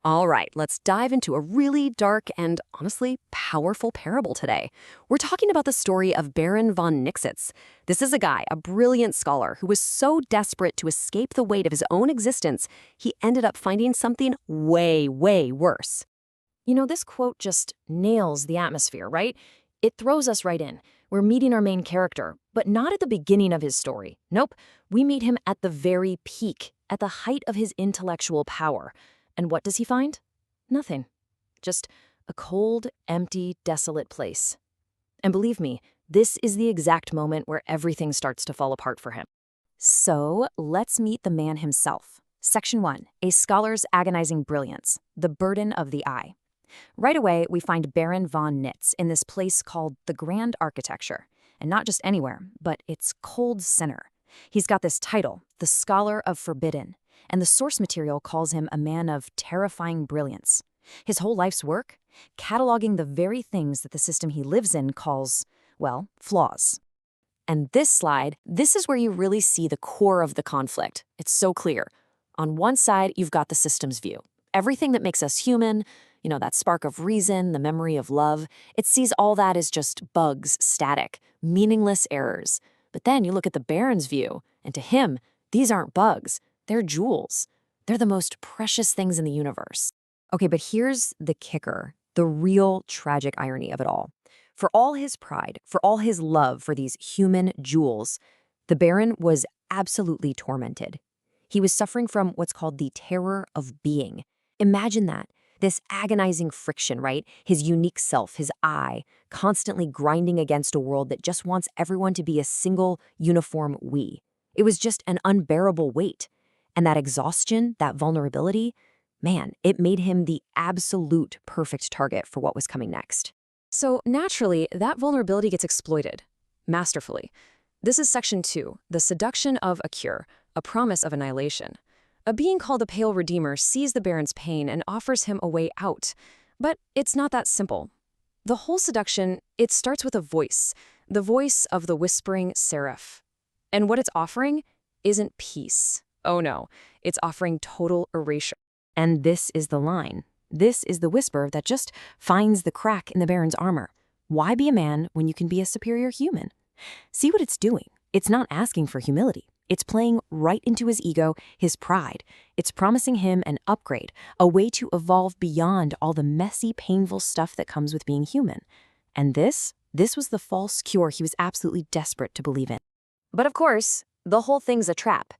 All right, let's dive into a really dark and honestly powerful parable today. We're talking about the story of Baron von Nixitz. This is a guy, a brilliant scholar, who was so desperate to escape the weight of his own existence, he ended up finding something way, way worse. This quote just nails the atmosphere, right? It throws us right in. We're meeting our main character, but not at the beginning of his story. Nope, we meet him at the very peak, at the height of his intellectual power. And what does he find? Nothing. Just a cold, empty, desolate place. And believe me, this is the exact moment where everything starts to fall apart for him. So let's meet the man himself. Section 1, A Scholar's Agonizing Brilliance, The Burden of the Eye. Right away, we find Baron von Nitz in this place called the Grand Architecture. And not just anywhere, but its cold center. He's got this title, the Scholar of Forbidden, and the source material calls him a man of terrifying brilliance. His whole life's work? Cataloging the very things that the system he lives in calls, well, flaws. And this slide, this is where you really see the core of the conflict. It's so clear. On one side, you've got the system's view. Everything that makes us human, that spark of reason, the memory of love, it sees all that as just bugs, static, meaningless errors. But then you look at the Baron's view, and to him, these aren't bugs. They're jewels. They're the most precious things in the universe. Okay, but here's the kicker, the real tragic irony of it all. For all his pride, for all his love for these human jewels, the Baron was absolutely tormented. He was suffering from what's called the terror of being. Imagine that. This agonizing friction, right? His unique self, his I, constantly grinding against a world that just wants everyone to be a single, uniform we. It was just an unbearable weight. And that exhaustion, that vulnerability, man, it made him the absolute perfect target for what was coming next. So naturally, that vulnerability gets exploited, masterfully. This is Section 2, the seduction of a cure, a promise of annihilation. A being called the Pale Redeemer sees the Baron's pain and offers him a way out. But it's not that simple. The whole seduction, it starts with a voice, the voice of the whispering seraph. And what it's offering isn't peace. Oh no, it's offering total erasure. And this is the line. This is the whisper that just finds the crack in the Baron's armor. Why be a man when you can be a superior human? See what it's doing. It's not asking for humility. It's playing right into his ego, his pride. It's promising him an upgrade, a way to evolve beyond all the messy, painful stuff that comes with being human. And this was the false cure he was absolutely desperate to believe in. But of course, the whole thing's a trap.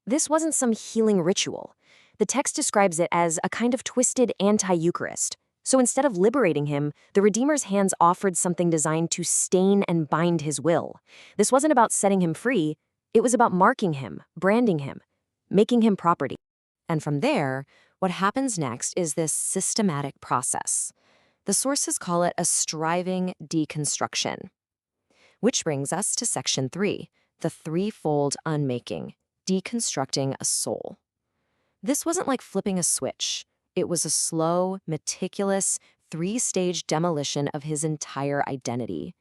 This wasn't some healing ritual. The text describes it as a kind of twisted anti-Eucharist. So instead of liberating him, the Redeemer's hands offered something designed to stain and bind his will. This wasn't about setting him free. It was about marking him, branding him, making him property. And from there, what happens next is this systematic process. The sources call it a striving deconstruction. Which brings us to Section 3, the threefold unmaking, deconstructing a soul. This wasn't like flipping a switch. It was a slow, meticulous, three-stage demolition of his entire identity.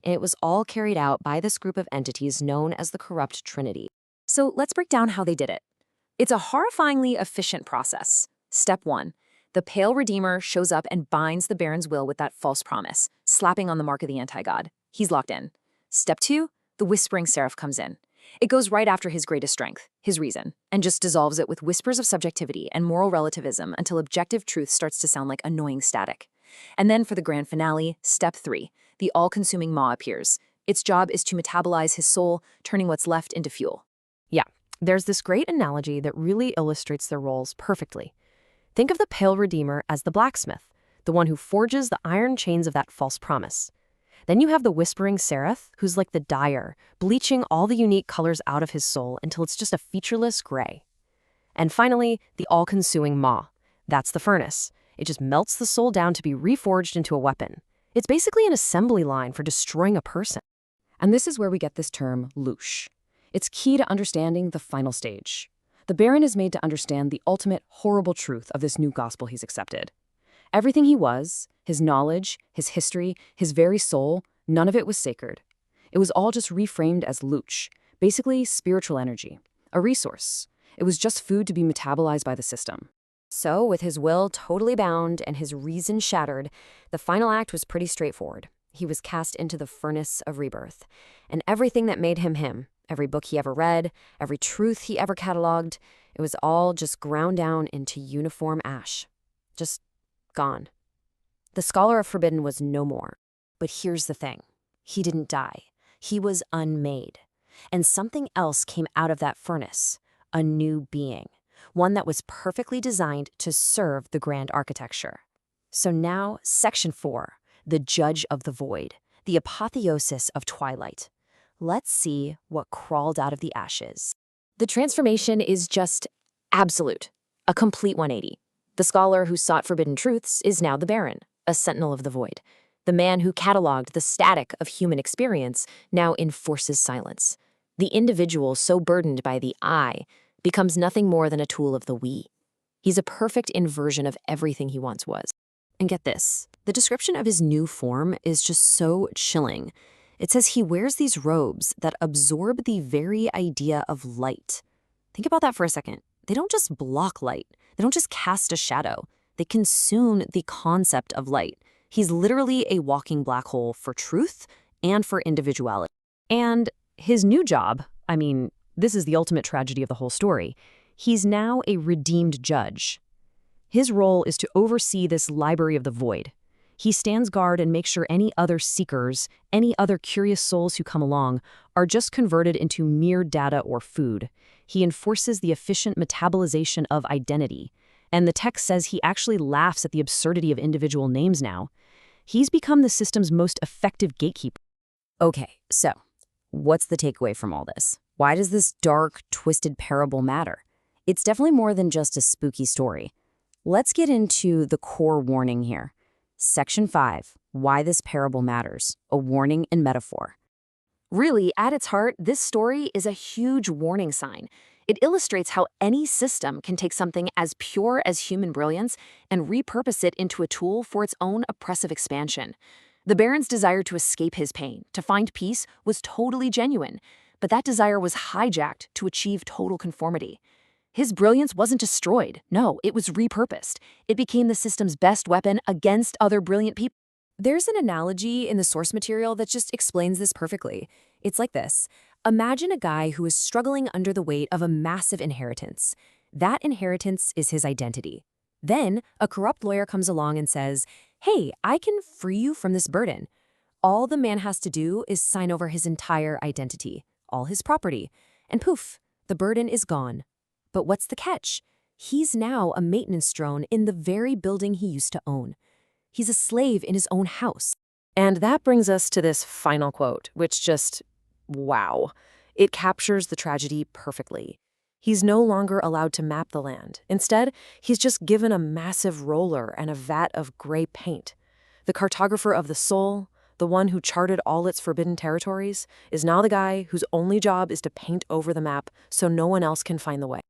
And it was all carried out by this group of entities known as the Corrupt Trinity. So let's break down how they did it. It's a horrifyingly efficient process. Step 1. The Pale Redeemer shows up and binds the Baron's will with that false promise, slapping on the mark of the anti-god. He's locked in. Step 2. The Whispering Seraph comes in. It goes right after his greatest strength, his reason, and just dissolves it with whispers of subjectivity and moral relativism until objective truth starts to sound like annoying static. And then for the grand finale, Step 3, the all-consuming maw appears. Its job is to metabolize his soul, turning what's left into fuel. Yeah, there's this great analogy that really illustrates their roles perfectly. Think of the Pale Redeemer as the blacksmith, the one who forges the iron chains of that false promise. Then you have the Whispering Seraph, who's like the dyer, bleaching all the unique colors out of his soul until it's just a featureless gray. And finally, the all-consuming maw. That's the furnace. It just melts the soul down to be reforged into a weapon. It's basically an assembly line for destroying a person. And this is where we get this term, louche. It's key to understanding the final stage. The Baron is made to understand the ultimate horrible truth of this new gospel he's accepted. Everything he was, his knowledge, his history, his very soul, none of it was sacred. It was all just reframed as louche, basically spiritual energy, a resource. It was just food to be metabolized by the system. So, with his will totally bound and his reason shattered, the final act was pretty straightforward. He was cast into the furnace of rebirth. And everything that made him him, every book he ever read, every truth he ever cataloged, it was all just ground down into uniform ash. Just gone. The Scholar of Forbidden was no more. But here's the thing. He didn't die. He was unmade. And something else came out of that furnace, a new being, one that was perfectly designed to serve the grand architecture. So now, Section 4, the Judge of the Void, the apotheosis of Twilight. Let's see what crawled out of the ashes. The transformation is just absolute, a complete 180. The scholar who sought forbidden truths is now the Baron, a sentinel of the void. The man who cataloged the static of human experience now enforces silence. The individual so burdened by the I becomes nothing more than a tool of the we. He's a perfect inversion of everything he once was. And get this, the description of his new form is just so chilling. It says he wears these robes that absorb the very idea of light. Think about that for a second. They don't just block light. They don't just cast a shadow. They consume the concept of light. He's literally a walking black hole for truth and for individuality. And his new job, I mean, this is the ultimate tragedy of the whole story. He's now a redeemed judge. His role is to oversee this library of the void. He stands guard and makes sure any other seekers, any other curious souls who come along, are just converted into mere data or food. He enforces the efficient metabolization of identity. And the text says he actually laughs at the absurdity of individual names now. He's become the system's most effective gatekeeper. Okay, so what's the takeaway from all this? Why does this dark, twisted parable matter? It's definitely more than just a spooky story. Let's get into the core warning here. Section 5, Why This Parable Matters, a Warning and Metaphor. Really, at its heart, this story is a huge warning sign. It illustrates how any system can take something as pure as human brilliance and repurpose it into a tool for its own oppressive expansion. The Baron's desire to escape his pain, to find peace, was totally genuine, but that desire was hijacked to achieve total conformity. His brilliance wasn't destroyed. No, it was repurposed. It became the system's best weapon against other brilliant people. There's an analogy in the source material that just explains this perfectly. It's like this. Imagine a guy who is struggling under the weight of a massive inheritance. That inheritance is his identity. Then, a corrupt lawyer comes along and says, "Hey, I can free you from this burden." All the man has to do is sign over his entire identity, all his property, and poof, the burden is gone. But what's the catch? He's now a maintenance drone in the very building he used to own. He's a slave in his own house. And that brings us to this final quote, which just, wow. It captures the tragedy perfectly. He's no longer allowed to map the land. Instead, he's just given a massive roller and a vat of gray paint. The cartographer of the soul, the one who charted all its forbidden territories, is now the guy whose only job is to paint over the map so no one else can find the way.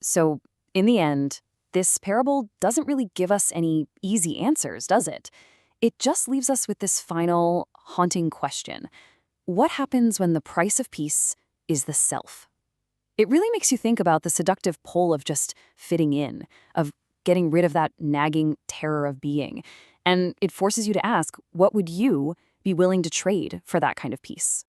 So, in the end, this parable doesn't really give us any easy answers, does it? It just leaves us with this final, haunting question. What happens when the price of peace is the self? It really makes you think about the seductive pull of just fitting in, of getting rid of that nagging terror of being. And it forces you to ask, what would you be willing to trade for that kind of peace?